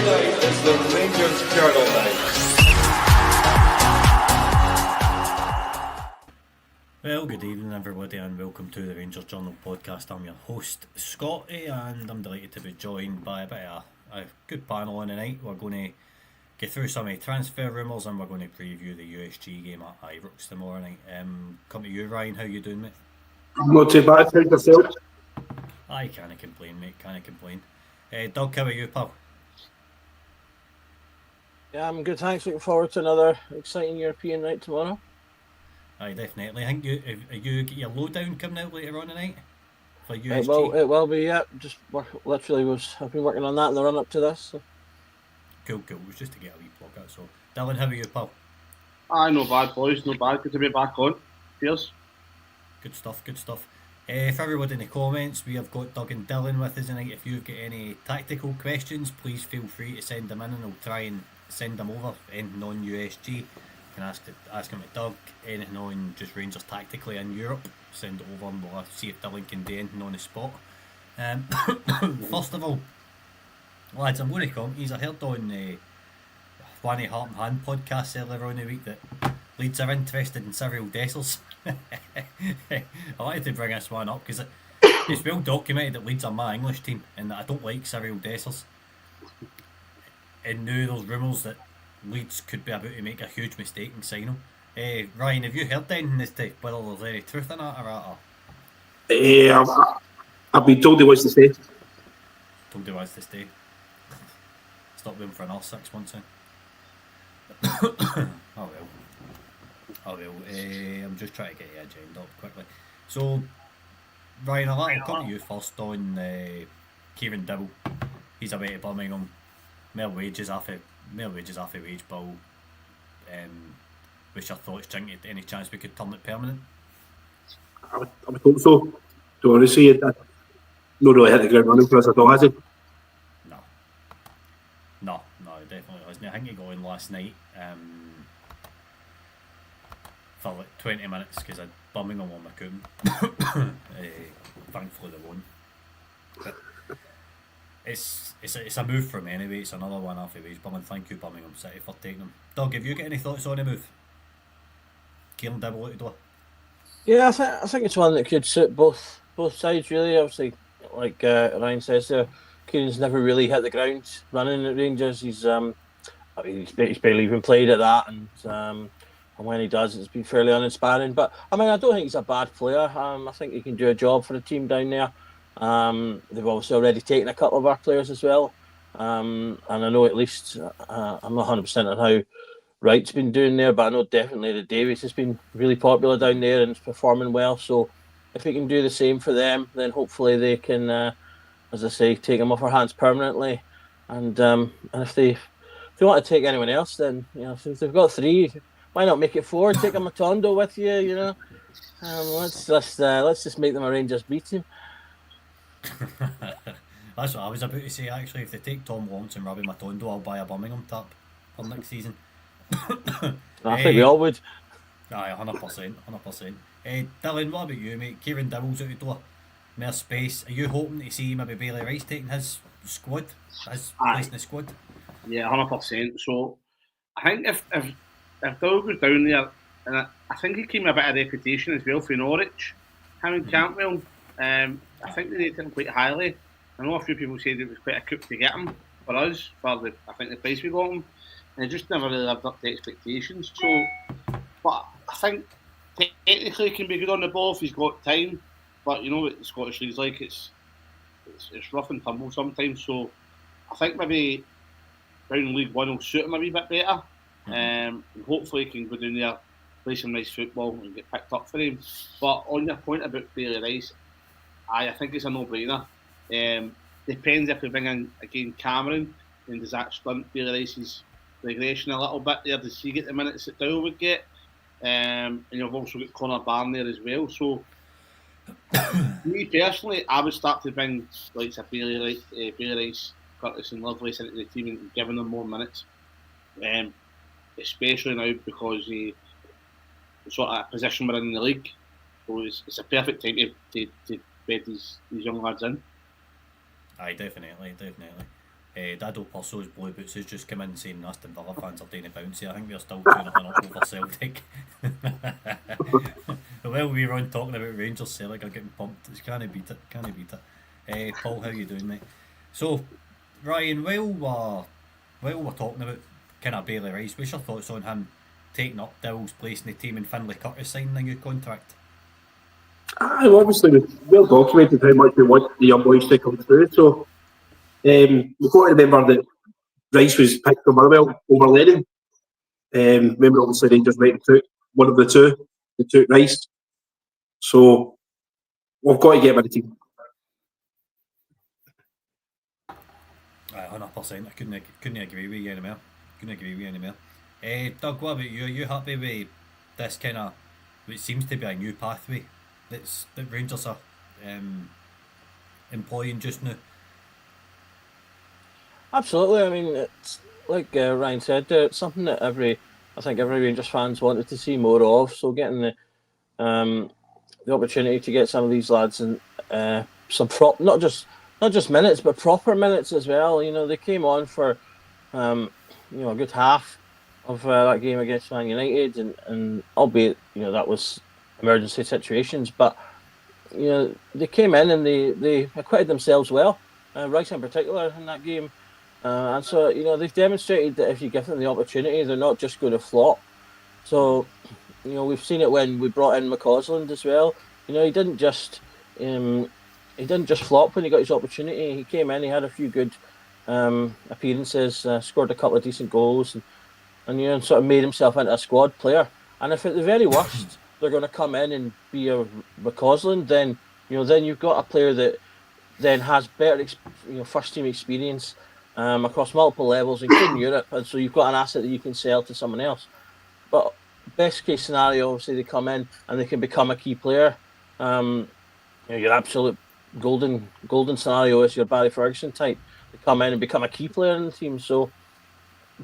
night is the Rangers Journal night. Well, good evening everybody and welcome to the Rangers Journal podcast. I'm your host Scotty and I'm delighted to be joined by a bit of a good panel on tonight. We're going to get through some of the transfer rumours and we're going to preview the USG game at Ibrox tomorrow night. Come to you, Ryan, how you doing, mate? Not too bad, how's yourself? I can't complain, mate, can't complain. Doug, how are you, pal? Yeah, I'm good, thanks. Looking forward to another exciting European night tomorrow. Aye, definitely. I think you get your lowdown coming out later on tonight for USG. It will be, yeah. I've been working on that in the run up to this. So. Cool. It was just to get a wee plug out. So, Dylan, how are you, pal? Aye, no bad, boys, no bad. Good to be back on. Cheers. Good stuff. For everybody in the comments, we have got Doug and Dylan with us tonight. If you've got any tactical questions, please feel free to send them in and I'll try and send them over. Anything on USG, you can ask them to Doug. Anything on just Rangers tactically in Europe, send it over and we'll see if Dylan can do anything on the spot. First of all, lads, I'm going to come. I heard on one of Heart and Hand podcasts earlier on the week that Leeds are interested in Cyril Dessers. I wanted to bring this one up because it's well documented that Leeds are my English team and that I don't like Cyril Dessers. And now there's rumours that Leeds could be about to make a huge mistake and sign him. Ryan, have you heard anything as to whether there's any truth in that or I've been told he wants to stay. Told he wants to stay. Stop waiting for another 6 months in. Oh well. I'm just trying to get the agenda up quickly. So, Ryan, I'll come to you first on Kieran Dibble. He's away to Birmingham. More wages off a wage bill. What's your thoughts, Jinky? Any chance we could turn it permanent? I would hope so. To honestly, it not really hit the ground running for us at all, has it? No, definitely wasn't. I think he got in last night for like 20 minutes because I'd Birmingham on my coon. Thankfully they won. But it's a move for me anyway. It's another one off the wage bill, and thank you Birmingham City for taking them. Doug, have you got any thoughts on the move? Kieran Dibble out the door. Yeah, I think it's one that could suit both sides really. Obviously, like Ryan says there, Kieran's never really hit the ground running at Rangers. He's barely even played at that, and when he does, it's been fairly uninspiring. But I mean, I don't think he's a bad player. I think he can do a job for the team down there. They've obviously already taken a couple of our players as well, and I know at least I'm not 100% on how Wright's been doing there, but I know definitely that Davies has been really popular down there and is performing well. So if he can do the same for them, then hopefully they can, as I say, take him off our hands permanently. And if they want to take anyone else, then if they've got three, why not make it four? Take a Matondo with you, let's just make them a Rangers B team. That's what I was about to say actually. If they take Tom Lawrence and Robbie Matondo, I'll buy a Birmingham tap for next season. I think we all would. Aye, 100%. Dylan, what about you, mate? Kieran Dibble's out the door. More space. Are you hoping to see maybe Bailey Rice taking his squad, his place in the squad? Yeah, 100%. So I think if Dibble goes down there, and I think he came a bit of reputation as well for Norwich, him and Cantwell. I think they rated him quite highly. I know a few people said it was quite a coup to get him for us, for the price we got him. And he just never really lived up to expectations. So, but I think technically he can be good on the ball if he's got time. But you know what the Scottish League's like, it's rough and tumble sometimes. So I think maybe down in League One will suit him a wee bit better. And hopefully he can go down there, play some nice football and get picked up for him. But on your point about Bailey Rice, I think it's a no-brainer. Depends if we bring in again Cameron, and does that stunt Bailey Rice's regression a little bit there? Does he get the minutes that Doyle would get? And you've also got Connor Barn there as well. So, me personally, I would start to bring like Bailey Rice, Curtis, and Lovelace into the team and giving them more minutes. Especially now because the sort of position we're in the league. So it's a perfect time to bed these young lads in. Aye, definitely. Dado Purso's Blue Boots has just come in saying Aston Villa fans are doing a bouncy. I think we're still 2-0 up over Celtic. Well, we were on talking about Rangers. Celtic are getting pumped. It's can't beat it. Can't beat it. Paul, how you doing, mate? So, Ryan, while we're talking about kind of Bailey Rice, what's your thoughts on him taking up Dill's place in the team and Finlay Curtis signing a new contract? Obviously, we've well documented how much we want the young boys to come through. So we've got to remember that Rice was picked for Motherwell over Lennon. Remember, obviously, Rangers went and took one of the two. They took Rice. So we've got to get him in the team. 100%. I couldn't agree with you anymore. Doug, what about you? Are you happy with this kind of, it seems to be a new pathway that Rangers are employing just now? Absolutely. I mean, it's like Ryan said, it's something that I think every Rangers fans wanted to see more of. So getting the opportunity to get some of these lads and some not just minutes, but proper minutes as well. You know, they came on for a good half of that game against Man United, and albeit that was emergency situations, but they came in and they acquitted themselves well. Rice in particular in that game. And so, they've demonstrated that if you give them the opportunity, they're not just going to flop. So, we've seen it when we brought in McCausland as well. He didn't just flop when he got his opportunity. He came in, he had a few good appearances, scored a couple of decent goals, and sort of made himself into a squad player. And if at the very worst they're going to come in and be a McCausland, then you've got a player that then has better first team experience across multiple levels, including Europe, and so you've got an asset that you can sell to someone else. But best case scenario, obviously, they come in and they can become a key player. Your absolute golden scenario is your Barry Ferguson type. They come in and become a key player in the team. So,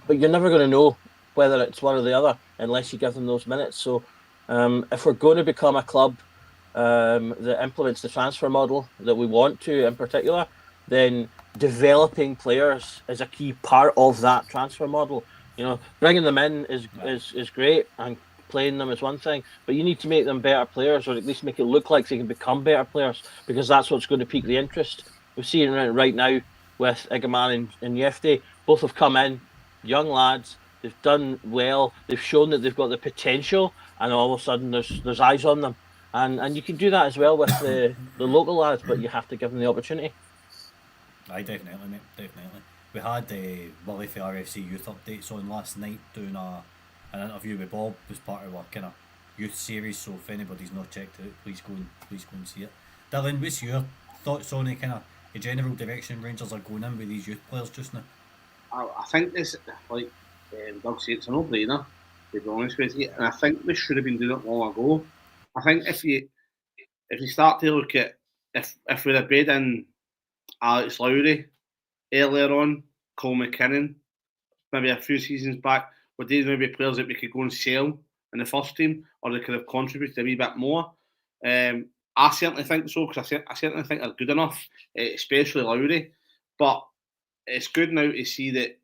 but you're never going to know whether it's one or the other unless you give them those minutes. So, if we're going to become a club that implements the transfer model that we want to, in particular, then developing players is a key part of that transfer model. Bringing them in is great, and playing them is one thing, but you need to make them better players, or at least make it look like they can become better players, because that's what's going to pique the interest. We're seeing it right now with Igaman and Yefte. Both have come in, young lads. They've done well. They've shown that they've got the potential, and all of a sudden there's eyes on them. And you can do that as well with the local lads, but you have to give them the opportunity. Aye, definitely, mate. Definitely. We had Willie for RFC Youth Updates on last night doing an interview with Bob as part of our kind of youth series. So if anybody's not checked it out, please go and see it. Dylan, what's your thoughts on the kind of the general direction Rangers are going in with these youth players just now? I think this, like Doug said, it's a no-brainer, to be honest with you, and I think we should have been doing it long ago. I think if you start to look at if we'd have bid in Alex Lowry earlier on, Cole McKinnon, maybe a few seasons back, were these maybe players that we could go and sell in the first team, or they could have contributed a wee bit more? I certainly think so, because I certainly think they're good enough, especially Lowry. But it's good now to see that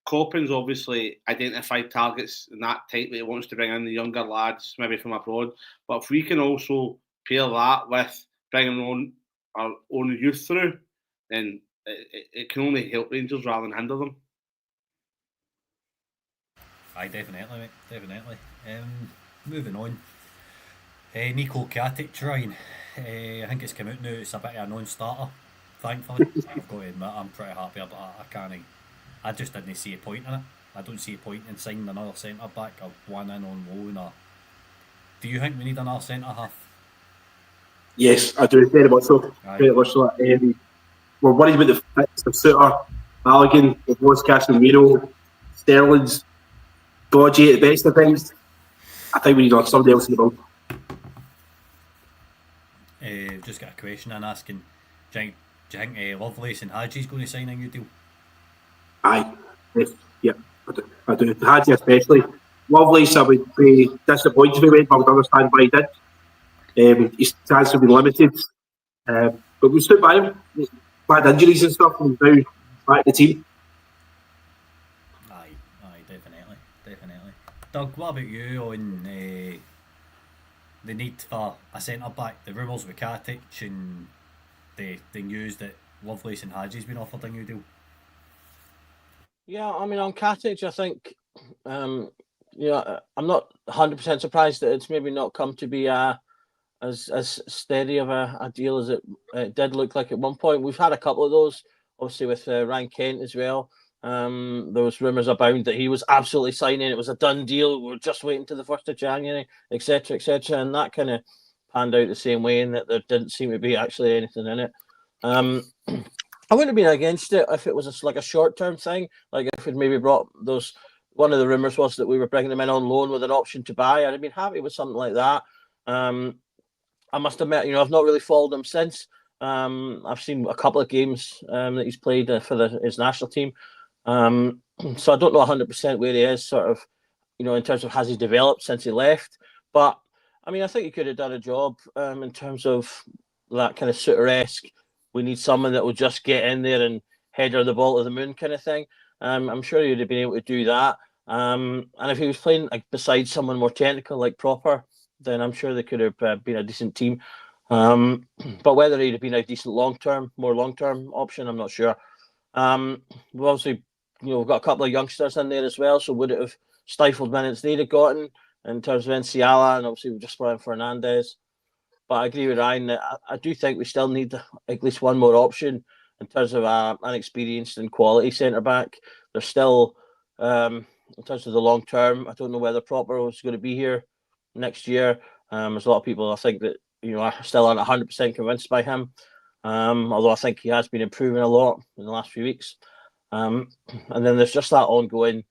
Coppin's obviously identified targets and that type that he wants to bring in the younger lads, maybe from abroad. But if we can also pair that with bringing on our own youth through, then it can only help Rangers rather than hinder them. Aye, definitely, mate. Definitely. Moving on. Nico Katic, Ryan. I think it's come out now. It's a bit of a non-starter. Thankfully, I've got to admit, I'm pretty happy, but I can't. I just didn't see a point in it. I don't see a point in signing another centre back or one in on loan. Or do you think we need another centre half? Yes, I do. Very much so. Very much so. We're worried about the fitness of Suter, Balogun, Casemiro, Sterling's dodgy at the best of times. I think we need somebody else in the build. Just got a question I'm asking. Do you think Lovelace and Hadji's going to sign a new deal? Aye. Yes. Yeah, I do. Hadji especially. Lovelace, I would be disappointed if he went, but I would understand why he did. His chance have been limited. But we stood by him. Bad injuries and stuff, and now back the team. Aye, definitely. Doug, what about you on the need for a centre back? The rumours with Katic and the news that Lovelace and Hadji's been offered a new deal. Yeah, I mean, on Katic, I think, I'm not 100% surprised that it's maybe not come to be as steady of a deal as it did look like at one point. We've had a couple of those, obviously with Ryan Kent as well. There was rumours abound that he was absolutely signing. It was a done deal. We're just waiting to the 1st of January, etc., etc. And that kind of panned out the same way in that there didn't seem to be actually anything in it. I wouldn't have been against it if it was like a short-term thing. Like if it maybe brought those. One of the rumours was that we were bringing them in on loan with an option to buy. I'd have been happy with something like that. I must admit, I've not really followed him since. I've seen a couple of games that he's played for his national team. So I don't know 100% where he is, sort of, in terms of has he developed since he left. But I mean, I think he could have done a job in terms of that kind of Suter-esque. We need someone that will just get in there and header the ball to the moon kind of thing. I'm sure he would have been able to do that. And if he was playing beside someone more technical like Proper, then I'm sure they could have been a decent team. But whether he'd have been a decent more long-term option, I'm not sure. We've obviously, we've got a couple of youngsters in there as well, so would it have stifled minutes they'd have gotten in terms of Enciala, and obviously we just brought in Fernandez. But I agree with Ryan that I do think we still need at least one more option in terms of an experienced and quality centre-back. There's still, in terms of the long term, I don't know whether Proper is going to be here next year. There's a lot of people I think that are still aren't 100% convinced by him. Although I think he has been improving a lot in the last few weeks. And then there's just that ongoing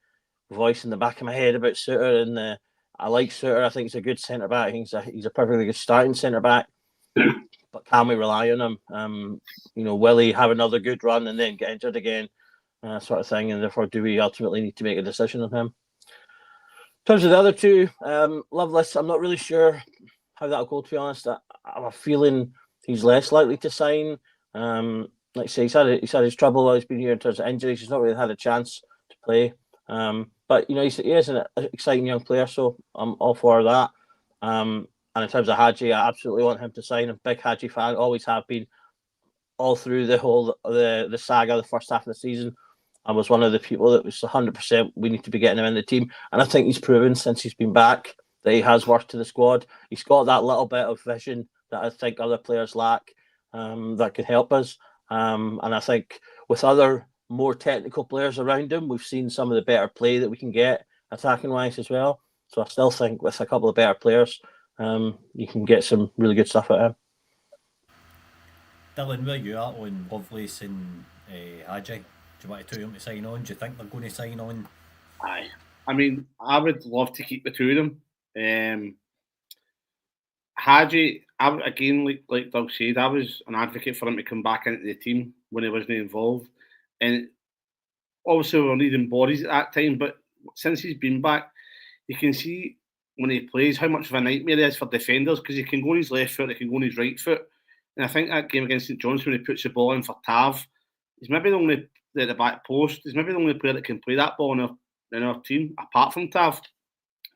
voice in the back of my head about Suter, and I like Suter. I think he's a good centre back. I think he's a perfectly good starting centre back. But can we rely on him? Will he have another good run and then get injured again, sort of thing? And therefore, do we ultimately need to make a decision on him? In terms of the other two, Loveless, I'm not really sure how that'll go, to be honest. I have a feeling he's less likely to sign. Like I say, he's had his trouble while he's been here in terms of injuries. He's not really had a chance to play. But he is an exciting young player, so I'm all for that. And in terms of Hadji, I absolutely want him to sign. I'm a big Hadji fan, always have been, all through the whole the saga, the first half of the season. I was one of the people that was 100%. We need to be getting him in the team, and I think he's proven since he's been back that he has worked to the squad. He's got that little bit of vision that I think other players lack, that could help us. And I think with other more technical players around him, we've seen some of the better play that we can get attacking wise as well. So I still think with a couple of better players, you can get some really good stuff out of him. Dylan, where you are on Lovelace and Hadji? Do you want to tell them to sign on? Do you think they're going to sign on? Aye. I mean, I would love to keep the two of them. Hadji, again, like Doug said, I was an advocate for him to come back into the team when he wasn't involved. And obviously we were needing bodies at that time, but since he's been back, you can see when he plays how much of a nightmare he is for defenders, because he can go on his left foot, he can go on his right foot. And I think that game against St John's, when he puts the ball in for Tav, he's maybe the only at the back post. He's maybe the only player that can play that ball in our team, apart from Tav.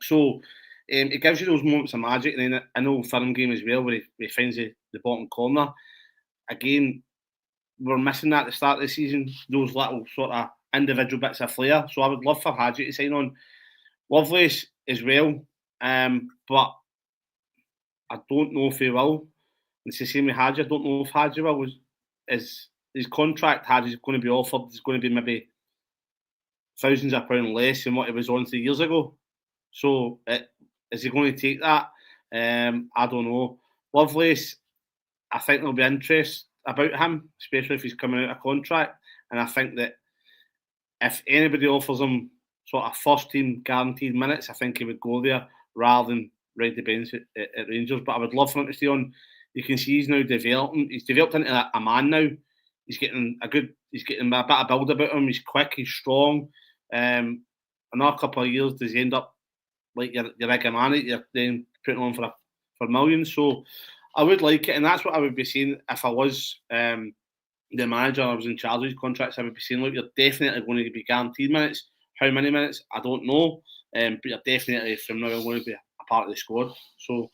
So it gives you those moments of magic. And then an old firm game as well, where he finds the bottom corner. Again, we're missing that at the start of the season, those little sort of individual bits of flair. So I would love for Hadji to sign on. Lovelace as well, but I don't know if he will. It's the same with Hadji. I don't know if Hadji will. Is his contract Hadji's going to be offered is going to be maybe thousands of pounds less than what he was on 3 years ago. So is he going to take that? I don't know. Lovelace, I think there'll be interest about him, especially if he's coming out of contract. And I think that if anybody offers him sort of first team guaranteed minutes, I think he would go there rather than ride the bench at Rangers. But I would love for him to stay on. You can see he's now developing. He's developed into a man now. He's getting a bit of build about him. He's quick. He's strong. Another couple of years, does he end up like your Igamani? You're then putting on for millions. So I would like it, and that's what I would be saying if I was the manager I was in charge of his contracts, I would be saying, look, you're definitely going to be guaranteed minutes. How many minutes? I don't know. But you're definitely from now on going to be a part of the squad. So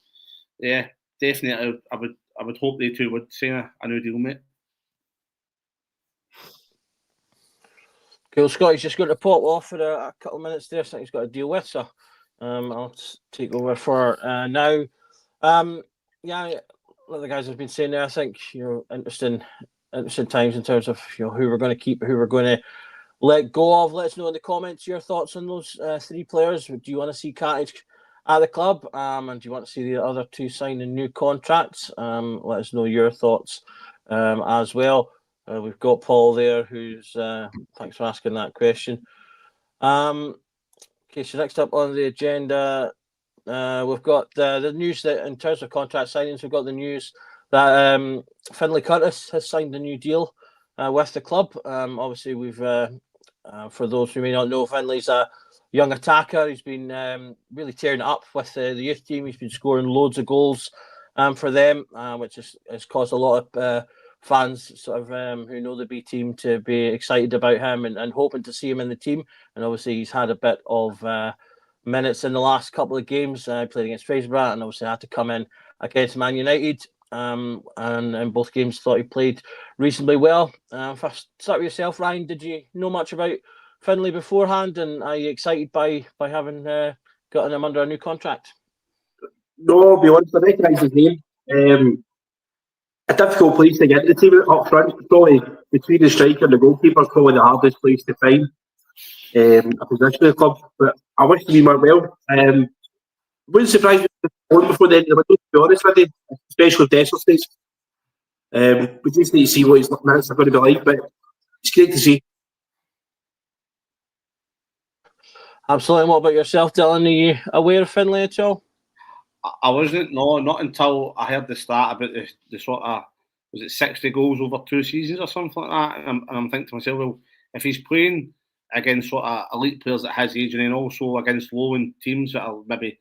yeah, definitely I would hope they two would sign a new deal, mate. Cool, Scott. He's just going to pop off for a couple of minutes there. I think he's got to deal with, so I'll take over for now. Yeah, like the guys have been saying there, I think interesting times in terms of who we're going to keep, who we're going to let go of. Let us know in the comments your thoughts on those three players. Do you want to see Cartage at the club, and do you want to see the other two signing new contracts? Let us know your thoughts as well. We've got Paul there, who's thanks for asking that question. Okay, so next up on the agenda, we've got the news that in terms of contract signings, we've got the news that Finlay Curtis has signed a new deal with the club. Obviously, we've for those who may not know, Finlay's a young attacker. He's been really tearing it up with the youth team. He's been scoring loads of goals for them, which has caused a lot of fans sort of who know the B team to be excited about him and hoping to see him in the team. And obviously, he's had a bit of minutes in the last couple of games. Played against Fraserburgh and obviously had to come in against Man United. And in both games, thought he played reasonably well. If I start with yourself, Ryan, did you know much about Finlay beforehand, and are you excited by having gotten him under a new contract? No, I'll be honest, I recognise his name. A difficult place to get the team up front. Probably between the striker and the goalkeeper is probably the hardest place to find a position in the club. But I wish him well. Wouldn't surprise me if he won before the end of the window, to be honest with you, especially if Dessler stays. We just need to see what his minutes are going to be like, but it's great to see. Absolutely. What about yourself, Dylan? Are you aware of Finlay at all? I wasn't, no, not until I heard the start about the sort of, was it 60 goals over 2 seasons or something like that? And I'm thinking to myself, well, if he's playing against sort of elite players at his age and then also against low-end teams that are maybe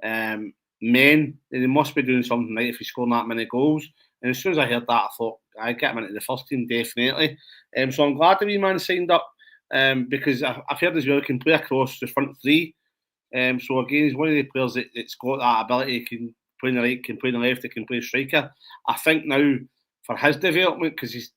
men, then he must be doing something right if he's scoring that many goals. And as soon as I heard that, I thought, I'd get him into the first team, definitely. So I'm glad the wee man signed up because I've heard as well he can play across the front three. So again, he's one of the players that's got that ability. He can play in the right, can play in the left, he can play striker. I think now for his development, because he's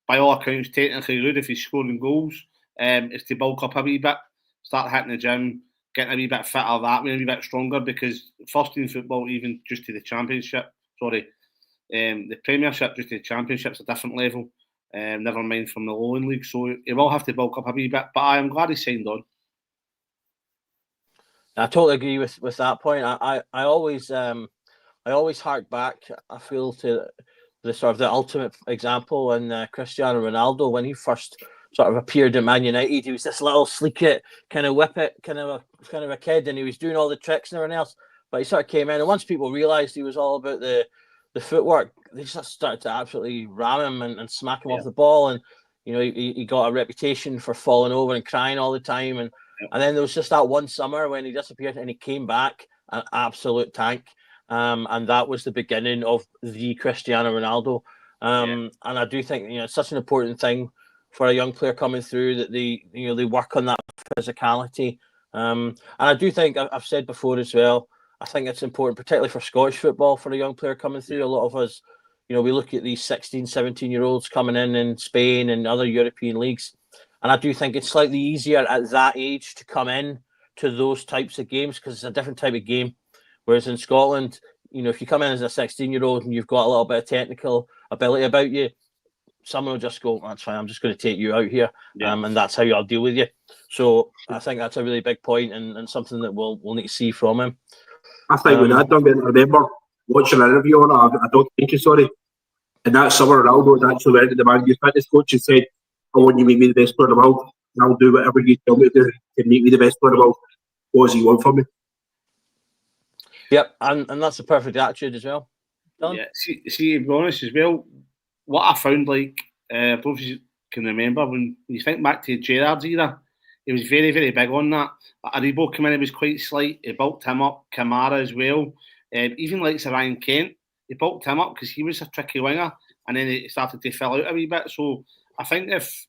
by all accounts technically good if he's scoring goals, is to bulk up a wee bit, start hitting the gym, getting a wee bit fitter that way, a wee bit stronger. Because first team football, even just to the Championship, the Premiership, just to the Championship's a different level. Never mind from the Lowland League. So he will have to bulk up a wee bit. But I am glad he signed on. I totally agree with that point. I always hark back, I feel, to the sort of the ultimate example in Cristiano Ronaldo when he first sort of appeared in Man United. He was this little sleek it, kind of whip it, kind of a kid, and he was doing all the tricks and everything else. But he sort of came in, and once people realised he was all about the footwork, they just started to absolutely ram him and smack him off the ball. And he got a reputation for falling over and crying all the time. And then there was just that one summer when he disappeared and he came back an absolute tank. And that was the beginning of the Cristiano Ronaldo. And I do think it's such an important thing for a young player coming through that they work on that physicality. And I do think I've said before as well, I think it's important, particularly for Scottish football, for a young player coming through. A lot of us, we look at these 16, 17-year-olds coming in Spain and other European leagues. And I do think it's slightly easier at that age to come in to those types of games because it's a different type of game. Whereas in Scotland, if you come in as a 16-year-old and you've got a little bit of technical ability about you, someone will just go, that's fine, I'm just going to take you out here. And that's how I'll deal with you. So I think that's a really big point and something that we'll need to see from him. I think when I remember watching an interview on a documentary, sorry, and that summer Ronaldo had actually went to the Man U fitness coach and said, I want you to make me the best player in the world, and I'll do whatever you tell me to do to make me the best player in the world. What does he want from me? Yep, and that's a perfect attitude as well. Done? Yeah, see, to be honest as well, what I found, I don't know if you can remember, when you think back to Gerrard's era, he was very, very big on that. Aribo came in, he was quite slight, he bulked him up, Kamara as well. Even like Sir Ryan Kent, he bulked him up because he was a tricky winger. and then it started to fill out a wee bit. So I think if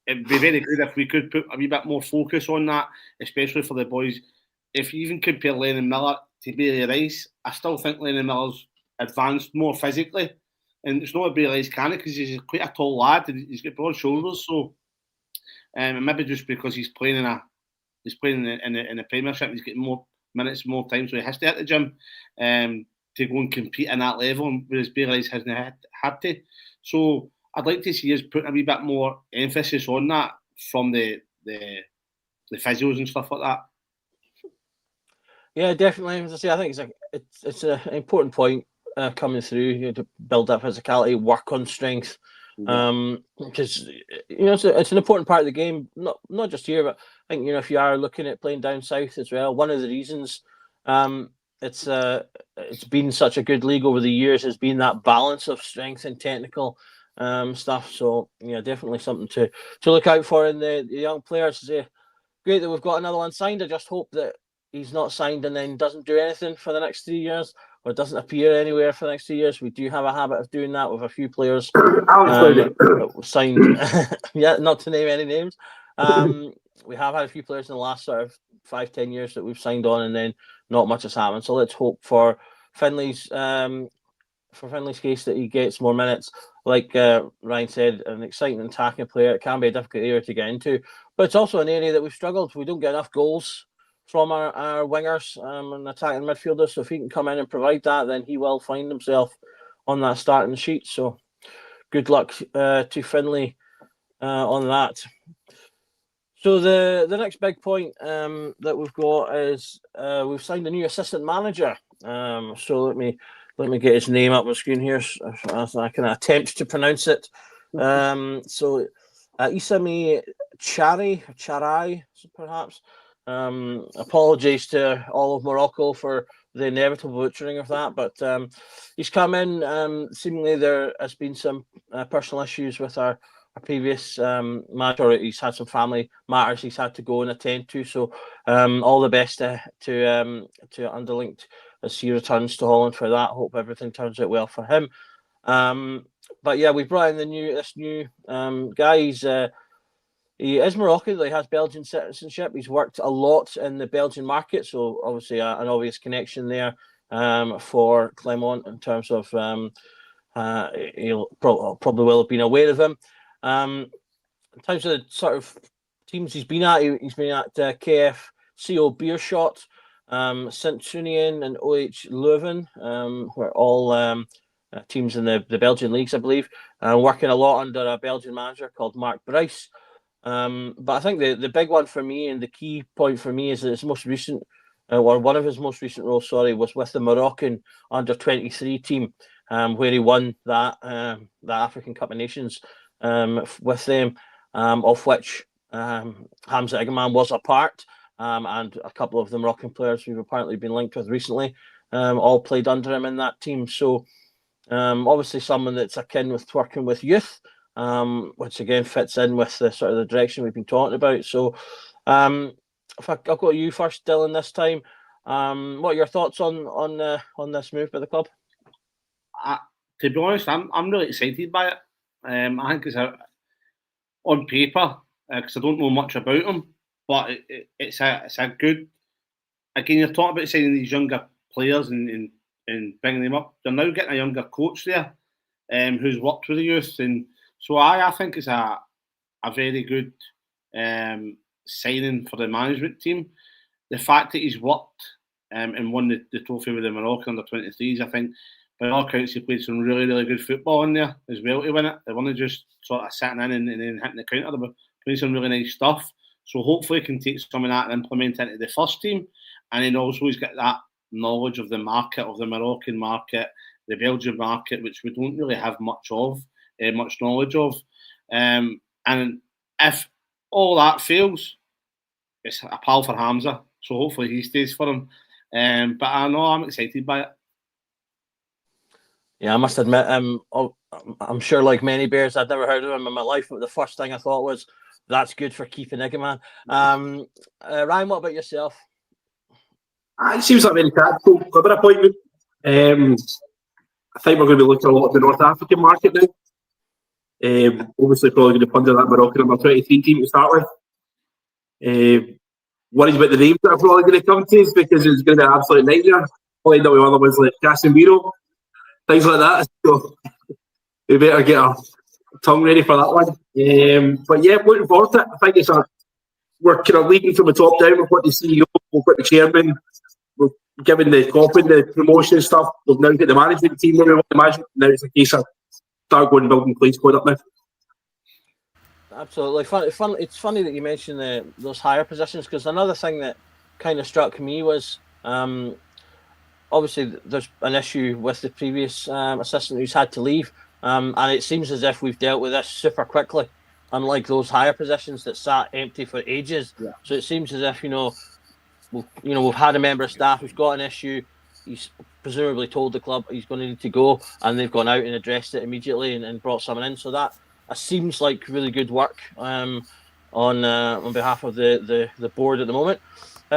it'd be very good if we could put a wee bit more focus on that, especially for the boys. If you even compare Lennon Miller to Bailey Rice, I still think Lennon Miller's advanced more physically. And it's not a Bailey Rice can because he's quite a tall lad and he's got broad shoulders. So maybe just because he's playing in the Premiership, he's getting more minutes, more time, so he has to hit the gym to go and compete in that level, whereas Bailey Rice hasn't had to. So I'd like to see us putting a wee bit more emphasis on that from the physios and stuff like that. Yeah, definitely. As I say, I think it's an important point coming through, to build up physicality, work on strength, because it's an important part of the game. Not just here, but I think if you are looking at playing down south as well, one of the reasons it's been such a good league over the years has been that balance of strength and technical stuff. So definitely something to look out for in the young players. Great that we've got another one signed. I just hope that he's not signed and then doesn't do anything for the next 3 years, or doesn't appear anywhere for the next 2 years. We do have a habit of doing that with a few players that were signed. Yeah, not to name any names. We have had a few players in the last sort of 5-10 years that we've signed on, and then not much has happened. So let's hope for Finley's case that he gets more minutes. Like Ryan said, an exciting attacking player. It can be a difficult area to get into, but it's also an area that we've struggled. We don't get enough goals from our wingers and attacking midfielders. So if he can come in and provide that, then he will find himself on that starting sheet. So good luck to Finley on that. So the next big point that we've got is we've signed a new assistant manager. So let me get his name up on the screen here as I can attempt to pronounce it. So Isami Charai, perhaps. Apologies to all of Morocco for the inevitable butchering of that, but he's come in. Seemingly there has been some personal issues with our previous manager. He's had some family matters he's had to go and attend to. So all the best to Underlinked as he returns to Holland for that. Hope everything turns out well for him. But yeah, we brought in this new guy. He is Moroccan. He has Belgian citizenship. He's worked a lot in the Belgian market, so obviously an obvious connection there for Clermont in terms of he'll probably will have been aware of him. In terms of the sort of teams he's been at, he's been at KF CO Beerschot, Sint-Truiden and OH Leuven, who are all teams in the Belgian leagues, I believe, working a lot under a Belgian manager called Mark Bryce. But I think the big one for me and the key point for me is that his most recent, or one of his most recent roles, was with the Moroccan under-23 team, where he won that African Cup of Nations with them, of which Hamza Egeman was a part, and a couple of the Moroccan players we've apparently been linked with recently all played under him in that team. So obviously someone that's akin with working with youth, which again fits in with the sort of the direction we've been talking about. So if I've got you first, Dylan, this time, what are your thoughts on this move by the club? To be honest, I'm really excited by it. I think it's on paper, because I don't know much about him, but it's a good. Again, you're talking about signing these younger players and bringing them up. They're now getting a younger coach there, who's worked with the youth, and so I think it's a very good signing for the management team. The fact that he's worked and won the trophy with the Moroccan under-23s, I think by all accounts he played some really, really good football in there as well to win it. They weren't just sort of sitting in and then hitting the counter. They were playing some really nice stuff. So hopefully he can take some of that and implement into the first team. And then also he's got that knowledge of the market, of the Moroccan market, the Belgian market, which we don't really have much knowledge of. And if all that fails, it's a pal for Hamza. So hopefully he stays for him. But I know I'm excited by it. Yeah, I must admit, I'm sure like many Bears, I'd never heard of him in my life, but the first thing I thought was, that's good for keeping Egeman. Ryan, what about yourself? It seems like a very tactical, clever appointment. I think we're going to be looking a lot at the North African market now. Obviously, probably going to punt that Moroccan number 23 team to start with. Worried about the names that are probably going to come to us because it's going to be an absolute nightmare. Probably not with other ones like Casemiro, things like that. So we better get our tongue ready for that one. But yeah, looking forward to it. I think we're kind of leading from the top down. We've got the CEO, we've got the chairman, we've given the Coppin the promotion stuff. We've now got the management team where we want the management. Now it's a case of start going and building play squad up now. Absolutely. It's funny that you mentioned those higher positions, because another thing that kind of struck me was obviously there's an issue with the previous assistant who's had to leave, and it seems as if we've dealt with this super quickly, unlike those higher positions that sat empty for ages. Yeah. So it seems as if we've had a member of staff who's got an issue. He's presumably told the club he's going to need to go, and they've gone out and addressed it immediately and brought someone in. So that seems like really good work on behalf of the board at the moment.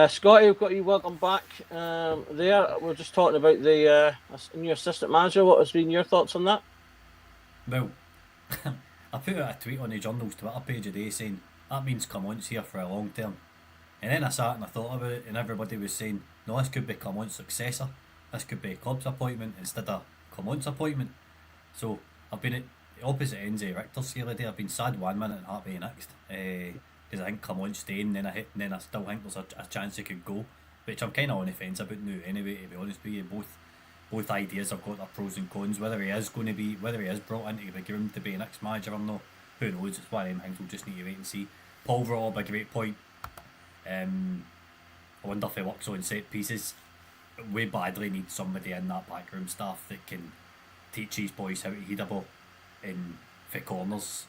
Scotty, we've got you. Welcome back. There, we're just talking about the new assistant manager. What has been your thoughts on that? Well, I put out a tweet on the Journal's Twitter page today saying that means Clement's here for a long term. And then I sat and I thought about it, and everybody was saying, no, this could be Clement's successor. This could be Club's appointment instead of Clement's appointment. So I've been at the opposite ends of Richter's here today. I've been sad one minute and happy next. Because I think Clement's staying, then I still think there's a chance he could go, which I'm kind of on the fence about now anyway, to be honest with you. Both ideas have got their pros and cons. Whether he is brought in to be groomed to be an ex-manager or not, who knows? It's one of them things we'll just need to wait and see. Paul brought up a great point. I wonder if he works on set pieces. We badly need somebody in that backroom staff that can teach these boys how to head a ball in fit corners,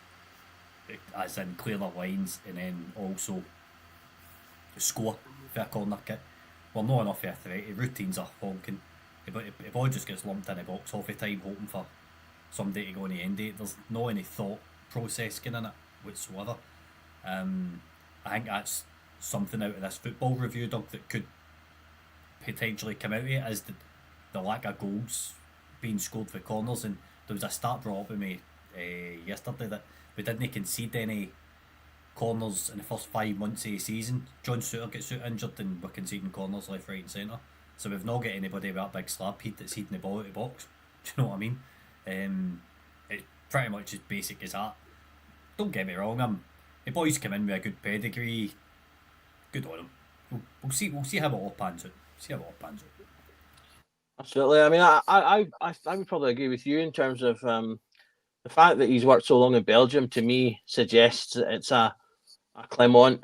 as in clear their lines, and then also score for a corner kick. We're not enough of a threat. The routines are honking. The ball just gets lumped in the box half the time, hoping for somebody to go on the end of it. There's no any thought process in it whatsoever. I think that's something out of this football review, Doug, that could potentially come out of it, is the lack of goals being scored for corners. And there was a stat brought up with me yesterday that we didn't concede any corners in the first 5 months of the season. John Suter gets out injured and we're conceding corners left, right and centre. So we've not got anybody with that big slab head that's heading the ball out of the box. Do you know what I mean? It's pretty much as basic as that. Don't get me wrong, the boys come in with a good pedigree. Good on them. We'll see how it all pans out. Absolutely. I mean, I would probably agree with you in terms of the fact that he's worked so long in Belgium. To me, suggests that it's a Clement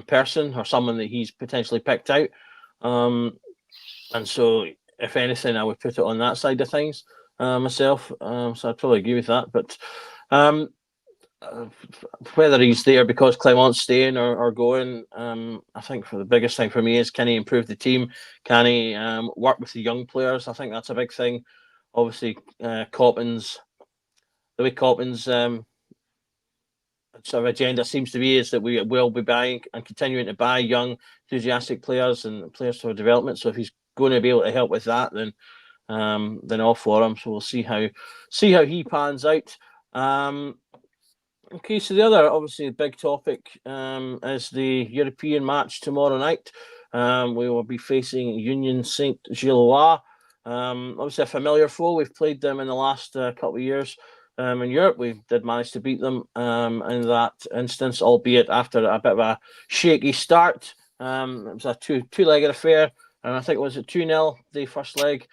person or someone that he's potentially picked out. And so, if anything, I would put it on that side of things myself. So I'd probably agree with that. But whether he's there because Clement's staying or going, I think for the biggest thing for me is, can he improve the team? Can he work with the young players? I think that's a big thing. Obviously, Coppin's sort of agenda seems to be is that we will be buying and continuing to buy young, enthusiastic players and players for development. So if he's going to be able to help with that, then all for him. So we'll see how he pans out. Okay, so the other obviously big topic is the European match tomorrow night. We will be facing Union Saint-Gilloise. Obviously a familiar foe. We've played them in the last couple of years in Europe. We did manage to beat them in that instance, albeit after a bit of a shaky start. It was a two-legged affair, and I think it was a 2-0 the first leg.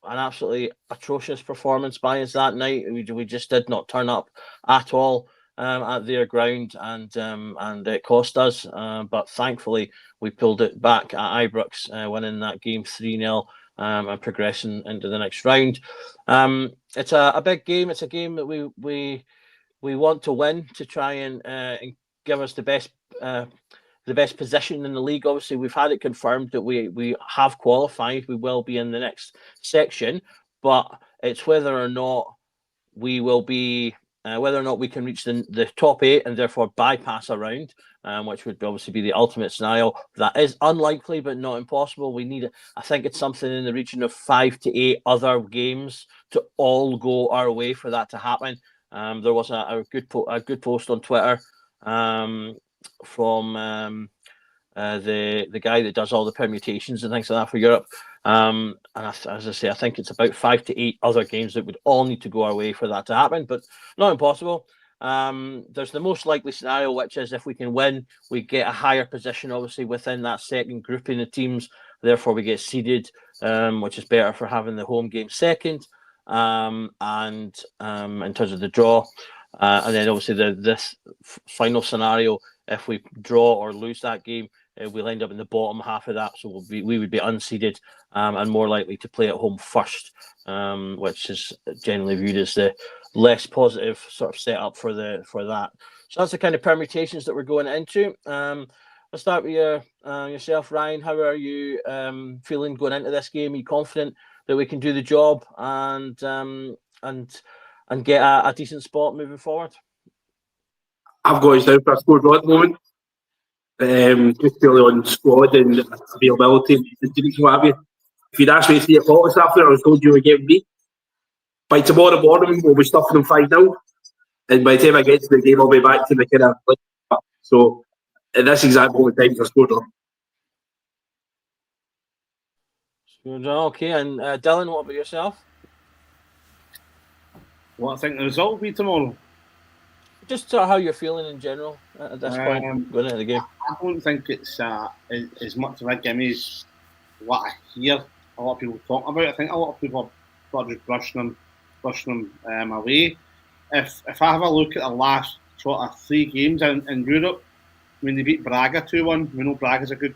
An absolutely atrocious performance by us that night. We just did not turn up at all at their ground, and it cost us. But thankfully, we pulled it back at Ibrox, winning that game 3-0 and progressing into the next round. It's a big game. It's a game that we want to win to try and give us the best position in the league. Obviously, we've had it confirmed that we have qualified. We will be in the next section, but it's whether or not we will be Whether or not we can reach the top 8 and therefore bypass a round, which would obviously be the ultimate scenario. That is unlikely, but not impossible. We need, I think it's something in the region of 5 to 8 other games to all go our way for that to happen. There was a good post on Twitter from the guy that does all the permutations and things like that for Europe. And as I say, I think it's about 5 to 8 other games that would all need to go our way for that to happen, but not impossible. There's the most likely scenario, which is if we can win, we get a higher position, obviously, within that second grouping of teams. Therefore, we get seeded, which is better for having the home game second. And in terms of the draw, and then obviously this final scenario, if we draw or lose that game, we'll end up in the bottom half of that, so we would be unseeded and more likely to play at home first, which is generally viewed as the less positive sort of setup for that. So that's the kind of permutations that we're going into. Let's start with yourself, Ryan. How are you feeling going into this game? Are you confident that we can do the job and get a decent spot moving forward? I've got us down for a score draw at the moment. Just purely on squad and availability and injuries and what have you. If you'd asked me at 3 o'clock this afternoon, I was told you were getting beat. By tomorrow morning, we'll be stuffing them 5-0. And by the time I get to the game, I'll be back to the kind of. So, at this exact moment in time, for a score draw. Okay, and Dylan, what about yourself? What I think the result will be tomorrow. Just how you're feeling in general at this point going into the game. I don't think it's as much of a gimme as what I hear a lot of people talk about. I think a lot of people are just brushing them away. If I have a look at the last sort of 3 games in Europe, when they beat Braga 2-1, we know Braga's a good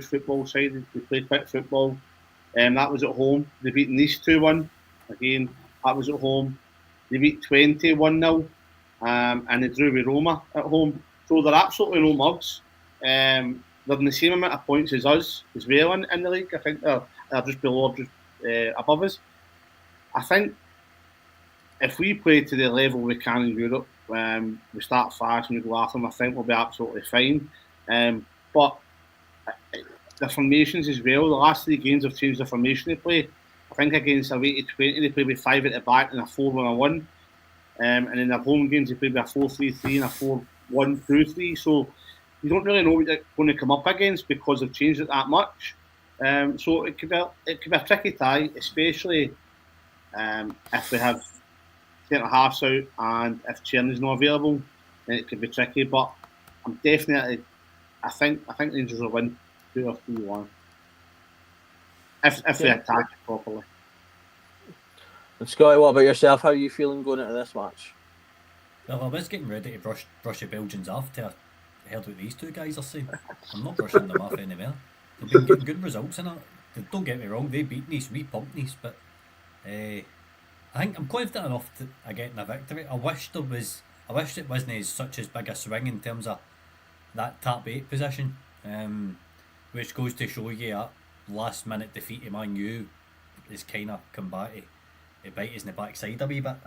football side. They play quick football. That was at home. They beat Nice 2-1. Again, that was at home. They beat 20 1-0. And they drew with Roma at home. So they're absolutely no mugs. They're in the same amount of points as us as well in the league. I think they're just below, just above us. I think if we play to the level we can in Europe, we start fast and we go after them, I think we'll be absolutely fine. But the formations as well, the last 3 games have changed the formation they play. I think against a 80-20, they play with 5 at the back and a 4-1-1. And in their home games, they play with a 4-3-3 and a 4-1-2-3. So you don't really know what you're going to come up against because they've changed it that much. So it could be a tricky tie, especially if we have centre halves out and if Tierney's not available, then it could be tricky. But I'm definitely, I think Rangers will win 2 or 3-1 if they attack it properly. And Scotty, what about yourself? How are you feeling going into this match? Well, I was getting ready to brush the Belgians off till I heard what these 2 guys are saying. I'm not brushing them off anymore. They've been getting good results in it. Don't get me wrong, they beat Nice, we pumped Nice, but I think I'm confident enough to getting a victory. I wish it wasn't such as big a swing in terms of that top 8 position, which goes to show you that last minute defeat of Man U is kind of come back to bite us in the backside a wee bit.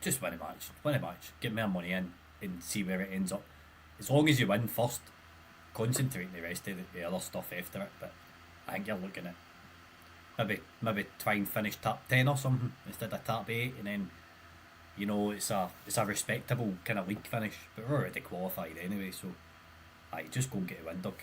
Just win a match, get more money in and see where it ends up. As long as you win first, concentrate the rest of the other stuff after it. But I think you're looking at maybe try and finish top 10 or something instead of top 8, and then it's a respectable kind of league finish. But we're already qualified anyway, so just go and get a win, Doug.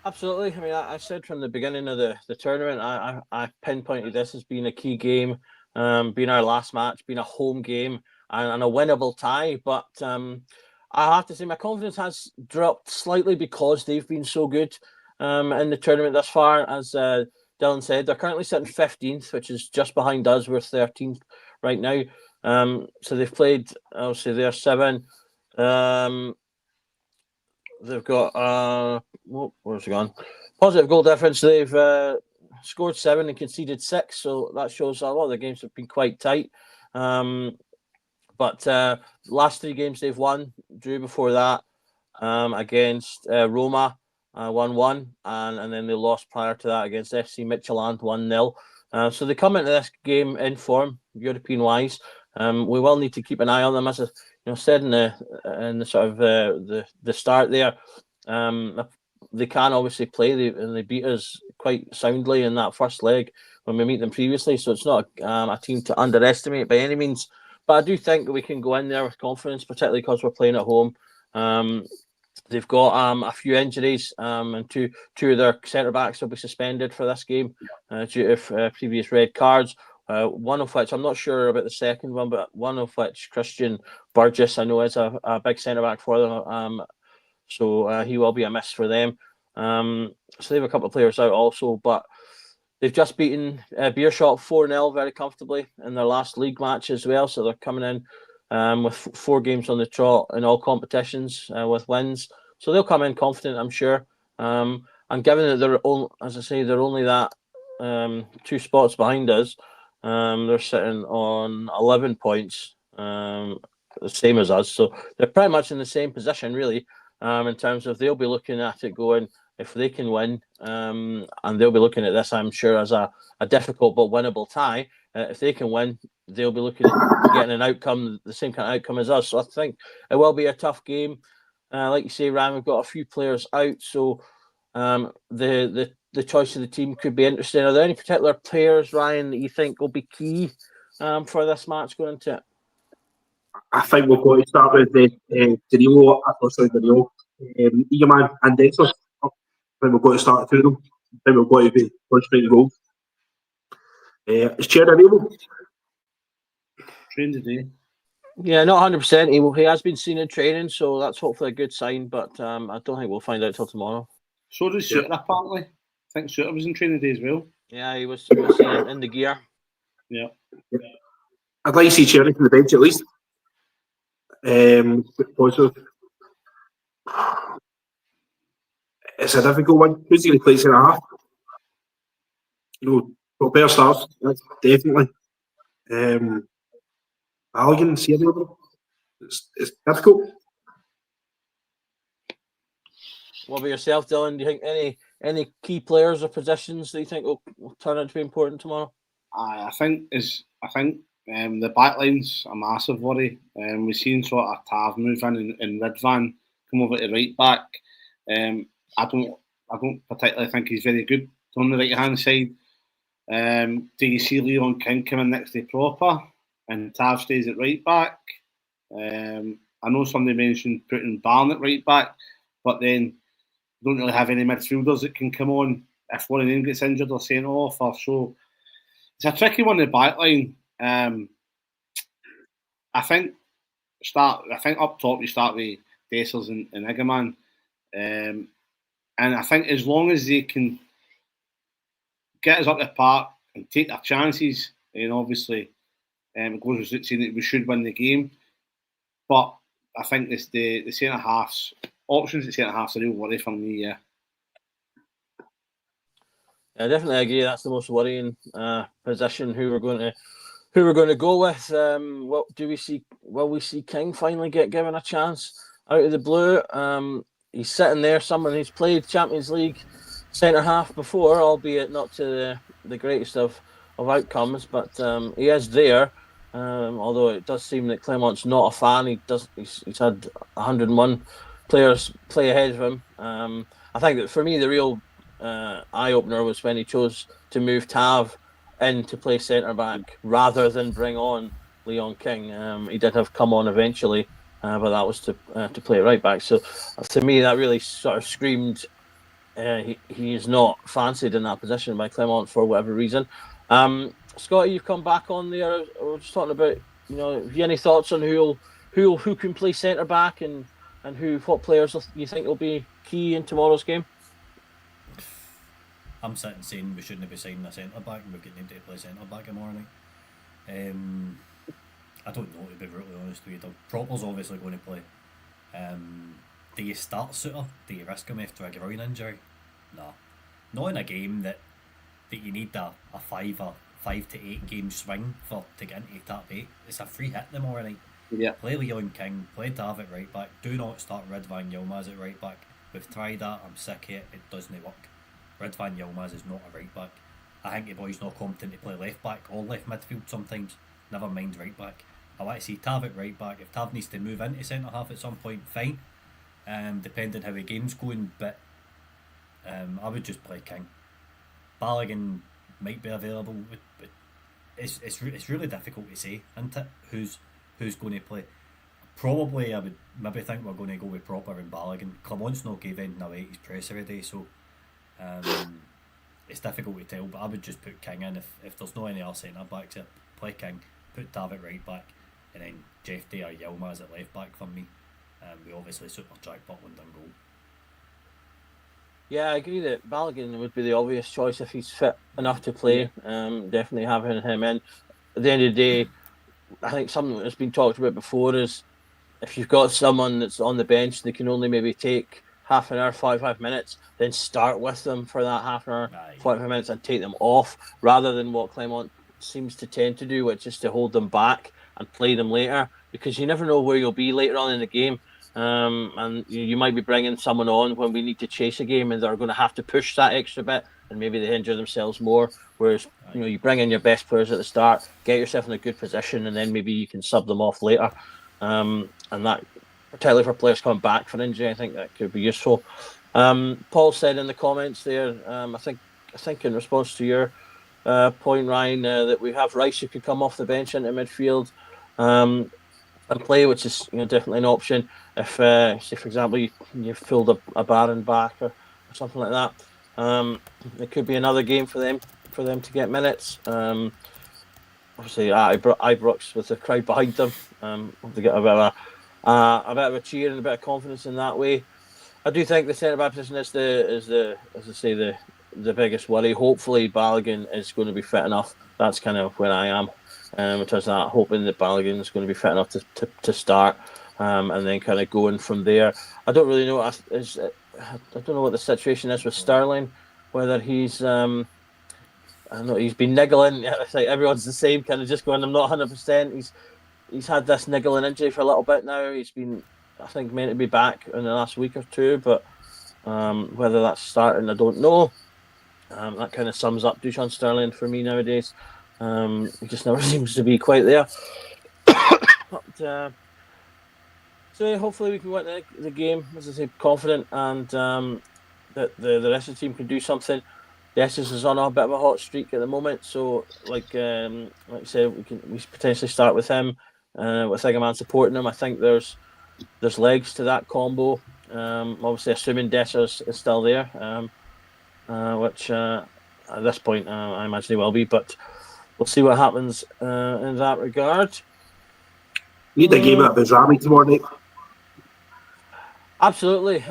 Absolutely. I mean, I said from the beginning of the tournament, I pinpointed this as being a key game, being our last match, being a home game and a winnable tie. But I have to say my confidence has dropped slightly because they've been so good in the tournament thus far. As Dylan said, they're currently sitting 15th, which is just behind us. We're 13th right now. So they've played, obviously, they're 7. They've got where's it gone? Positive goal difference. They've scored 7 and conceded 6, so that shows a lot of the games have been quite tight. But last 3 games they've won. Drew before that against Roma 1-1, and then they lost prior to that against FC Midtjylland 1-0. So they come into this game in form, European wise. We will need to keep an eye on them, as I said in the sort of the start there. They can obviously play, and they beat us quite soundly in that first leg when we meet them previously. So it's not a team to underestimate by any means. But I do think that we can go in there with confidence, particularly because we're playing at home. They've got a few injuries, and two of their centre backs will be suspended for this game due to previous red cards. One of which I'm not sure about the second one, but one of which Christian Burgess I know is a big centre back for them. So he will be a miss for them. So they have a couple of players out also, but they've just beaten Beershot 4-0 very comfortably in their last league match as well. So they're coming in with 4 games on the trot in all competitions with wins. So they'll come in confident, I'm sure. And given that they're only that 2 spots behind us, they're sitting on 11 points, the same as us. So they're pretty much in the same position, really, in terms of they'll be looking at it going, if they can win, and they'll be looking at this, I'm sure, as a difficult but winnable tie. If they can win, they'll be looking at getting an outcome, the same kind of outcome as us. So I think it will be a tough game. Like you say, Ryan, we've got a few players out, so the choice of the team could be interesting. Are there any particular players, Ryan, that you think will be key for this match going into it? I think we've got to start with Danilo, Egerman and Dexter. I think we've got to start through them. I think we've got to be concentrating goals. Is Cherry available? Train today. Yeah, not 100%. He has been seen in training, so that's hopefully a good sign, but I don't think we'll find out till tomorrow. So does Suter, apparently. I think Suter was in training today as well. Yeah, he was seen in the gear. Yeah. I'd like to see Cherry from the bench at least. Positive. It's a difficult one. Who's going to play centre half? Robert starts, that's definitely. Halligan, see available. It's difficult. What about yourself, Dylan? Do you think any key players or positions that you think will turn out to be important tomorrow? I think the backline's a massive worry. We've seen sort of Tav move in and Ridvan come over to right back. I don't particularly think he's very good on the right hand side. Do you see Leon King coming next to Proper and Tav stays at right back? I know somebody mentioned putting Barnett right back, but then don't really have any midfielders that can come on if one of them gets injured or sent off. So it's a tricky one, the back line. I think up top you start with Dessers and Egerman. And I think as long as they can get us up the park and take their chances, and obviously it goes without saying that we should win the game. But I think the centre halves options at centre halves are a real worry for me. Yeah. I definitely agree. That's the most worrying position. Who we're going to go with? What do we see? Will we see King finally get given a chance out of the blue? He's sitting there. Someone who's played Champions League centre half before, albeit not to the greatest of outcomes, but he is there. Although it does seem that Clement's not a fan. He's had 101 players play ahead of him. I think that for me the real eye opener was when he chose to move Tav in to play centre back rather than bring on Leon King. He did have come on eventually, but that was to play right back. So to me, that really sort of screamed he is not fancied in that position by Clement for whatever reason. Scotty, you've come back on there. We're just talking about, have you any thoughts on who can play centre back and what players you think will be key in tomorrow's game? I'm sitting saying we shouldn't be signing a centre back and we've got named to play centre back tomorrow night. I don't know, to be brutally honest with you. Proper's obviously going to play. Do you start Suter? Do you risk him after a groin injury? No. Not in a game that you need a 5 to 8 game swing to get into top 8. It's a free hit tomorrow night. Yeah. Play Leon King, play Tav at right back. Do not start Ridvan Yilmaz at right back. We've tried that, I'm sick of it, it doesn't work. Ridvan Yilmaz is not a right back. I think the boy's not competent to play left back or left midfield sometimes. Never mind right back. I like to see Tav at right back. If Tav needs to move into centre half at some point, fine. Depending how the game's going, but I would just play King. Balogun might be available, but it's really difficult to say, isn't it? Who's going to play? Probably I would maybe think we're going to go with Proper and Balogun. Clement's not giving away his press every day, so it's difficult to tell. But I would just put King in if there's no any other centre backs. Play King, put Tav at right back, and then Jeff Day or Yilmaz at left back for me. We obviously super Jack Butland on goal. Yeah, I agree that Balogun would be the obvious choice if he's fit enough to play. Definitely having him in. At the end of the day, I think something that's been talked about before is if you've got someone that's on the bench, they can only maybe take half an hour, 45 minutes, then start with them for that half an hour, 45 minutes and take them off, rather than what Clement seems to tend to do, which is to hold them back and play them later, because you never know where you'll be later on in the game. And you might be bringing someone on when we need to chase a game and they're going to have to push that extra bit and maybe they injure themselves more. Whereas, you bring in your best players at the start, get yourself in a good position, and then maybe you can sub them off later. And that, particularly for players coming back from injury, I think that could be useful. Paul said in the comments there, I think in response to your point, Ryan, that we have Rice who could come off the bench into midfield. And play, which is definitely an option. If, say for example, you filled a Baron back or something like that, it could be another game for them to get minutes. Obviously, Ibrox with the crowd behind them, to get a bit of a cheer and a bit of confidence in that way. I do think the centre back position is the as I say the biggest worry. Hopefully, Balogun is going to be fit enough. That's kind of where I am. In terms of that, hoping that Balogun is going to be fit enough to start, and then kind of going from there. I don't really know. I don't know what the situation is with Sterling, whether he's I don't know, he's been niggling. It's like everyone's the same, kind of just going, I'm not 100%. He's had this niggling injury for a little bit now. He's been, I think, meant to be back in the last week or two, but whether that's starting, I don't know. That kind of sums up Dusan Sterling for me nowadays. He just never seems to be quite there. But, so hopefully we can win the game, as I say, confident, and that the rest of the team can do something. The Essex is on a bit of a hot streak at the moment, so like I said, we potentially start with him, with Igaman supporting him. I think there's legs to that combo. Obviously, assuming Dessers is still there, which at this point I imagine he will be, but we'll see what happens in that regard. Need a game at Bazrami tomorrow night. Absolutely.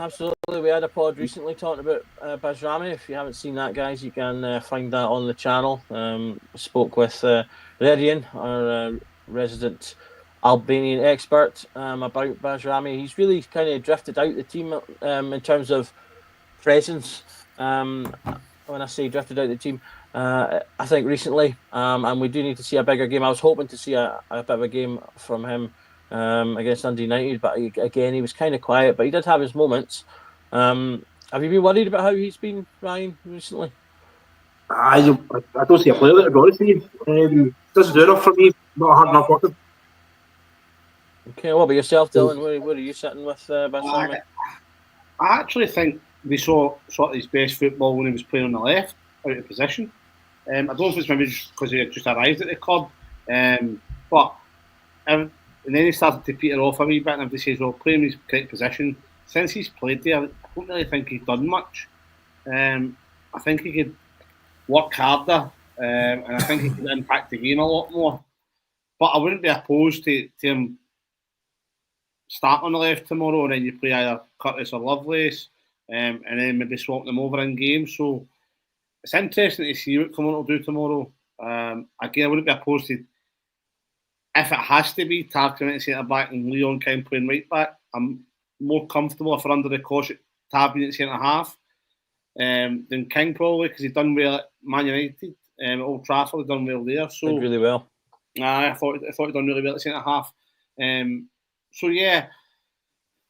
We had a pod recently talking about Bazrami. If you haven't seen that, guys, you can find that on the channel. Spoke with Redian, our resident Albanian expert, about Bazrami. He's really kind of drifted out the team in terms of presence. When I say drifted out the team, I think recently, and we do need to see a bigger game. I was hoping to see a bit of a game from him against Dundee United, but again, he was kind of quiet, but he did have his moments. Have you been worried about how he's been, Ryan, recently? I don't see a player that, to be honest with you. Doesn't do enough for me, not hard enough working. Okay, what about yourself, Dylan? Where are you sitting with Bazrami? I actually think we saw sort of his best football when he was playing on the left, out of position. I don't know if it's maybe just because he had just arrived at the club, but and then he started to peter off a wee bit, and everybody says, well, playing his correct position. Since he's played there, I don't really think he's done much. I think he could work harder, and I think he could impact the game a lot more. But I wouldn't be opposed to him start on the left tomorrow, and then you play either Curtis or Lovelace, and then maybe swap them over in games. So it's interesting to see what Clement will do tomorrow. Again, I wouldn't be opposed to, if it has to be Tav Clement centre back and Leon King playing right back. I'm more comfortable if we're under the caution Tav being at centre half than King, probably, because he's done well at Man United, Old Trafford. He's done well there. So did really well. I thought he'd done really well at centre half. So yeah,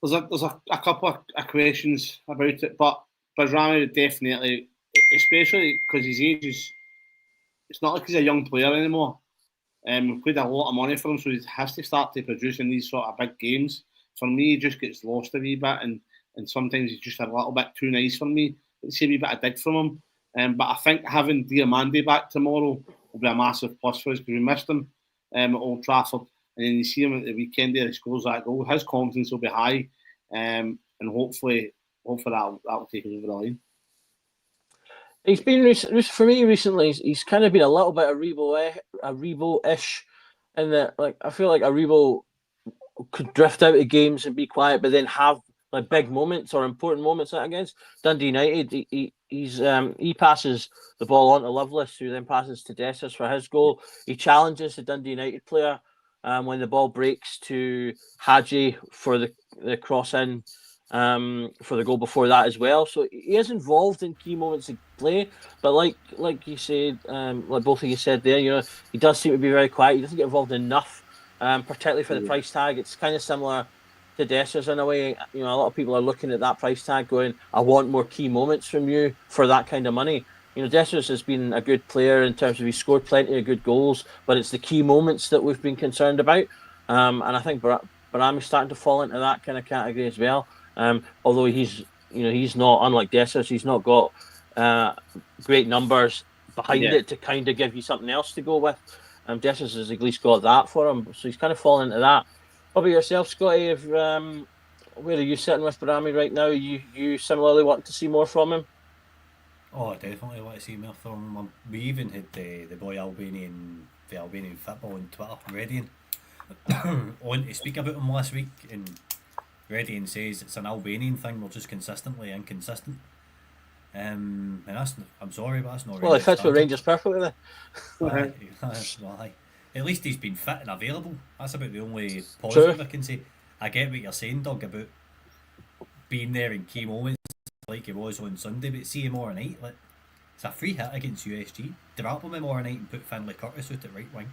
there's a couple of questions about it, but Bazrami would definitely, especially because his age is it's not like he's a young player anymore. We've paid a lot of money for him, so he has to start to produce in these sort of big games. For me, he just gets lost a wee bit, and sometimes he's just a little bit too nice for me. Let's see a wee bit of dig from him. But I think having Diamandi back tomorrow will be a massive plus for us because we missed him at Old Trafford. And then you see him at the weekend there, he scores that goal. His confidence will be high, and hopefully that'll take us over the line. He's been for me recently. He's kind of been a little bit Aribo-ish, in that like I feel like Aribo could drift out of games and be quiet, but then have like big moments or important moments against Dundee United. He passes the ball on to Loveless, who then passes to Dessers for his goal. He challenges the Dundee United player when the ball breaks to Hadji for the cross in for the goal before that as well. So he is involved in key moments of play, but like you said, like both of you said there, he does seem to be very quiet. He doesn't get involved enough, particularly for the price tag. It's kind of similar to Dessers in a way. A lot of people are looking at that price tag going, I want more key moments from you for that kind of money. Dessers has been a good player in terms of he scored plenty of good goals, but it's the key moments that we've been concerned about. And I think Barami's starting to fall into that kind of category as well. Although he's not, unlike Dessers, he's not got great numbers behind it to kind of give you something else to go with. Dessers has at least got that for him, so he's kind of fallen into that. What about yourself, Scotty? Where are you sitting with Barami right now? You similarly want to see more from him? Oh, I definitely want to see more from him. We even had the boy the Albanian football on Twitter, Redian, on to speak about him last week, and Redian says it's an Albanian thing. We're just consistently inconsistent. And I'm sorry, but that's not. Well, it fits with Rangers perfectly then. Aye. At least he's been fit and available. That's about the only positive I can say. I get what you're saying, Doug, about being there in key moments like he was on Sunday, but see him tomorrow night. Like, it's a free hit against USG. Drop him tomorrow night and put Finlay Curtis out at right wing.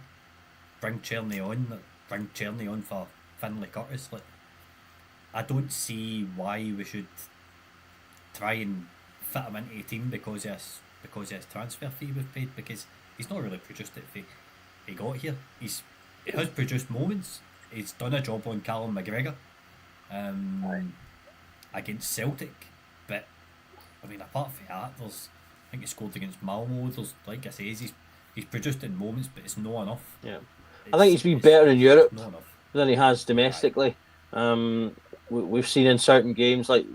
Bring Cherny on for Finlay Curtis. Like, I don't see why we should try and fit him into a team because of his transfer fee we've paid, because he's not really produced it if he got here. He has produced moments. He's done a job on Callum McGregor against Celtic, but I mean, apart from that, I think he scored against Malmo. Like I say, he's produced in moments, but it's not enough. Yeah, I think he's been better in Europe than he has domestically. We've seen in certain games, like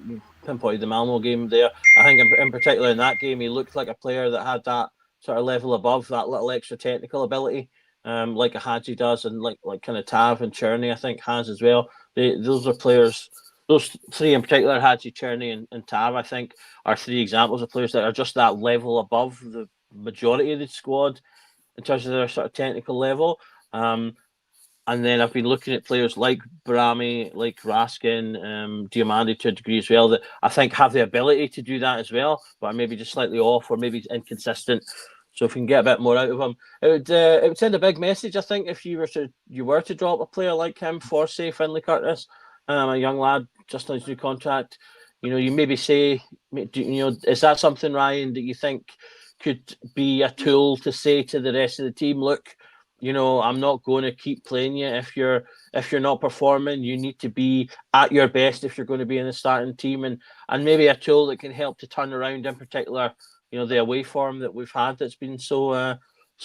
pinpointed the Malmo game there. I think in particular in that game, he looked like a player that had that sort of level above, that little extra technical ability, like a Hadji does, and like kind of Tav and Cherney I think has as well. Those are players. Those three in particular, Hadji, Cherney, and Tav, I think, are three examples of players that are just that level above the majority of the squad in terms of their sort of technical level. And then I've been looking at players like Barami, like Raskin, Diamandi to a degree as well, that I think have the ability to do that as well, but are maybe just slightly off or maybe inconsistent. So if we can get a bit more out of him, it would send a big message, I think, if you were to drop a player like him for, say, Finlay Curtis, a young lad just on his new contract. You maybe say, is that something, Ryan, that you think could be a tool to say to the rest of the team, look, I'm not going to keep playing you if you're not performing. You need to be at your best if you're going to be in the starting team, and maybe a tool that can help to turn around, in particular, the away form that we've had that's been so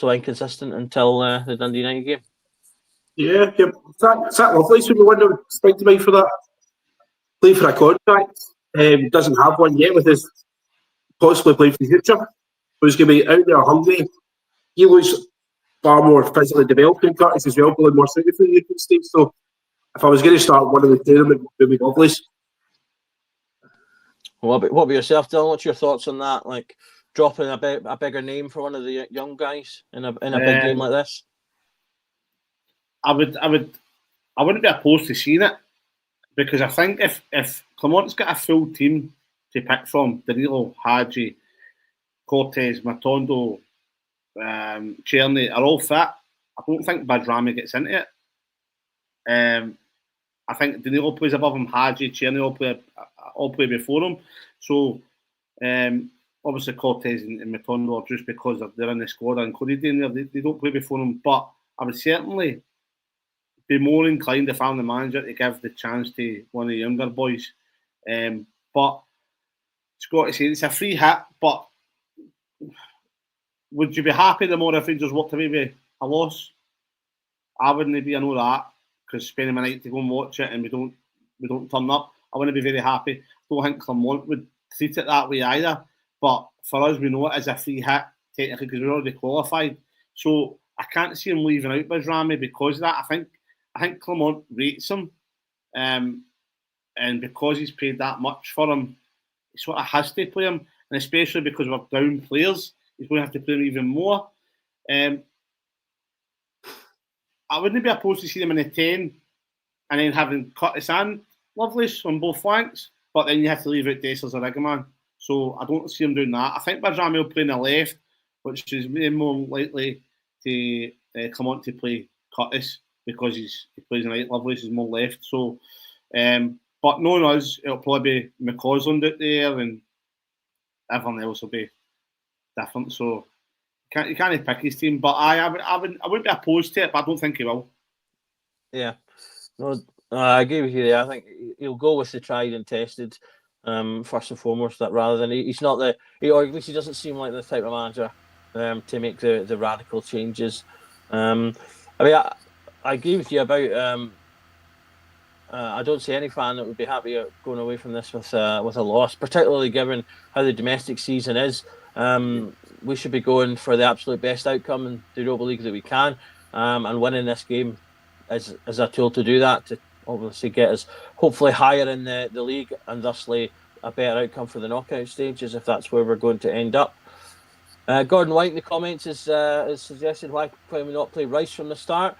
inconsistent until the Dundee United game. Yeah. Is that lovely? So you wonder, spring to mind for that? Play for a contract. Doesn't have one yet with his possibly playing for the future. But he's going to be out there hungry. He looks far more physically developed than Curtis as well, probably more suited for the United States. So if I was going to start one of the two, it would be lovely. What about yourself, Dylan? What's your thoughts on that? Like dropping a bigger name for one of the young guys in a big game like this? I wouldn't be opposed to seeing it, because I think if Clermont's got a full team to pick from, Danilo, Hadji, Cortez, Matondo, Cherney are all fit, I don't think Badrami gets into it. I think Danilo plays above him, Hadji, Cherney all play before him. So obviously Cortez and Matondo are just because they're in the squad included in there. They don't play before them, but I would certainly be more inclined if I'm the manager to give the chance to one of the younger boys. But Scott is saying it's a free hit, but would you be happy the more if Rangers walked away with a loss? I wouldn't be. I know that because spending my night to go and watch it and we don't turn up. I wouldn't be very happy. I don't think Clermont would treat it that way either. But for us, we know it is a free hit technically because we're already qualified. So I can't see him leaving out Bajrami because of that. I think Clermont rates him, and because he's paid that much for him, he sort of has to play him, and especially because we're down players, he's going to have to play him even more. I wouldn't be opposed to seeing him in the 10 and then having Curtis and Lovelace on both flanks, but then you have to leave out Dessers or Rigaman. So I don't see him doing that. I think Bajrami will play in the left, which is more likely to come on to play Curtis because he plays in the right. Lovelace is more left. So, but knowing us, it'll probably be McCausland out there and everyone else will be different. So you can't pick his team, but I wouldn't be opposed to it, but I don't think he will. Yeah, no, I agree with you there. I think he'll go with the tried and tested, first and foremost. That rather than he's not or at least he doesn't seem like the type of manager to make the radical changes. I mean, I agree with you about. I don't see any fan that would be happy going away from this with a loss, particularly given how the domestic season is. We should be going for the absolute best outcome in the Europa League that we can, and winning this game is a tool to do that, to obviously get us hopefully higher in the league and thusly a better outcome for the knockout stages if that's where we're going to end up. Gordon White in the comments has suggested why can we not play Rice from the start.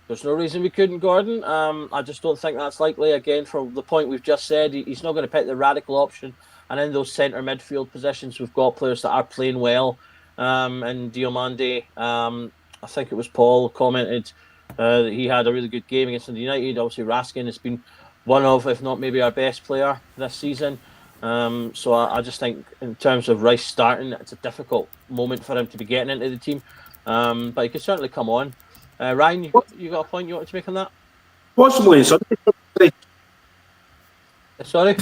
There's no reason we couldn't, Gordon. I just don't think that's likely. Again, from the point we've just said, he's not going to pick the radical option. And in those centre midfield positions, we've got players that are playing well. And Diomande, I think it was Paul, commented that he had a really good game against Dundee United. Obviously, Raskin has been one of, if not maybe our best player this season. So I just think in terms of Rice starting, it's a difficult moment for him to be getting into the team. But he could certainly come on. Ryan, you got a point you wanted to make on that? Possibly Sunday. Sorry?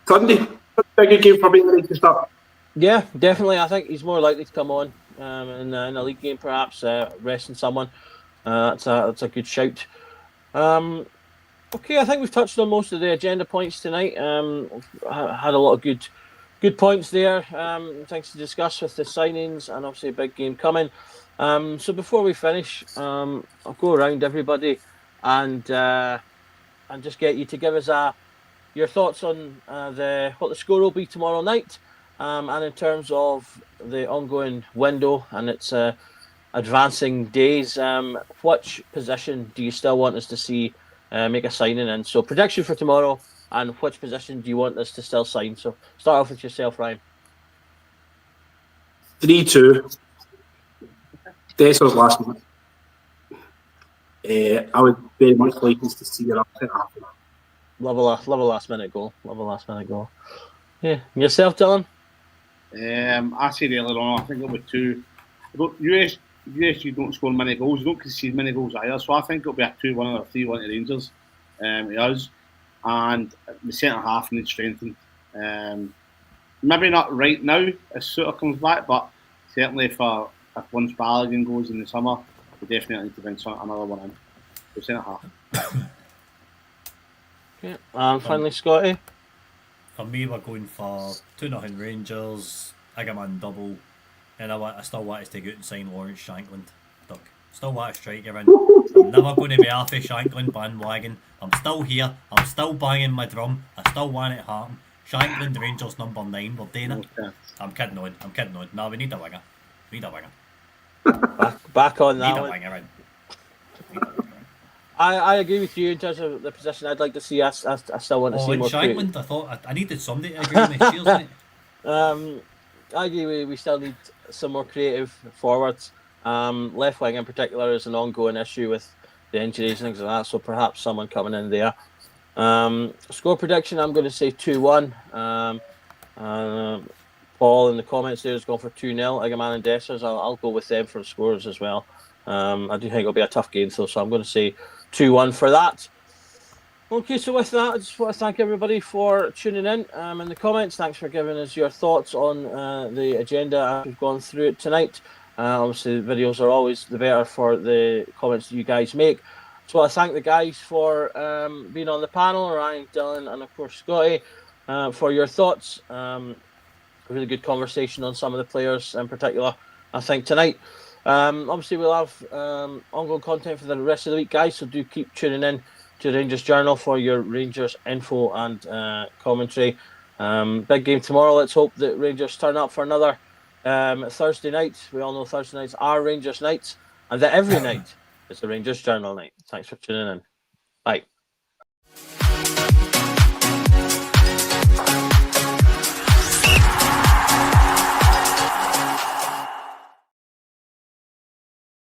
Sunday. Big game for me to start. Yeah, definitely. I think he's more likely to come on in a league game, perhaps resting someone. That's a good shout. Okay, I think we've touched on most of the agenda points tonight. Had a lot of good points there. Things to discuss with the signings and obviously a big game coming. So before we finish, I'll go around everybody and just get you to give us your thoughts on what the score will be tomorrow night, and in terms of the ongoing window and its advancing days, which position do you still want us to see make a signing in? So prediction for tomorrow, and which position do you want us to still sign? So start off with yourself, Ryan. 3-2. Dessers last month. I would very much like us to see it up at half. Love a last minute goal. Yeah. And yourself, Dylan? I said earlier on, I think it'll be 2. USG don't score many goals, you don't concede many goals either, so I think it'll be a 2-1 or a 3-1 to Rangers. It is. And the centre half needs strengthening. Maybe not right now as Suter comes back, but certainly if once Balogun goes in the summer, we definitely need to bring another one in. The centre half. Okay. And finally, Scotty? For me, we're going for 2-0 Rangers, Igaman double, and I still want us to go out and sign Lawrence Shankland. Doug. Still want a striker in. I'm never going to be off a Shankland bandwagon. I'm still here. I'm still banging my drum. I still want it to happen. Shankland, Rangers number 9. We're doing it. Okay. I'm kidding on. No, we need a winger. Back on that Need a one. winger in. I agree with you in terms of the position I'd like to see. I still want to see And more. Shankland, I thought I needed somebody to agree with me. Cheers, mate. I agree. We still need some more creative forwards. Left wing in particular is an ongoing issue with the injuries and things like that. So perhaps someone coming in there. Score prediction: I'm going to say 2-1. Paul in the comments there has gone for 2-0. Igaman and Dessers. I'll go with them for scores as well. I do think it'll be a tough game, though, so I'm going to say 2-1 for that. Okay, so with that, I just want to thank everybody for tuning in in the comments. Thanks for giving us your thoughts on the agenda as we've gone through it tonight. Obviously, the videos are always the better for the comments you guys make. So I thank the guys for being on the panel, Ryan, Dylan, and of course Scotty, for your thoughts. Really good conversation on some of the players in particular, I think, tonight. Obviously, we'll have ongoing content for the rest of the week, guys, so do keep tuning in to Rangers Journal for your Rangers info and commentary. Big game tomorrow. Let's hope that Rangers turn up for another Thursday night. We all know Thursday nights are Rangers nights, and that every night is the Rangers Journal night. Thanks for tuning in. Bye.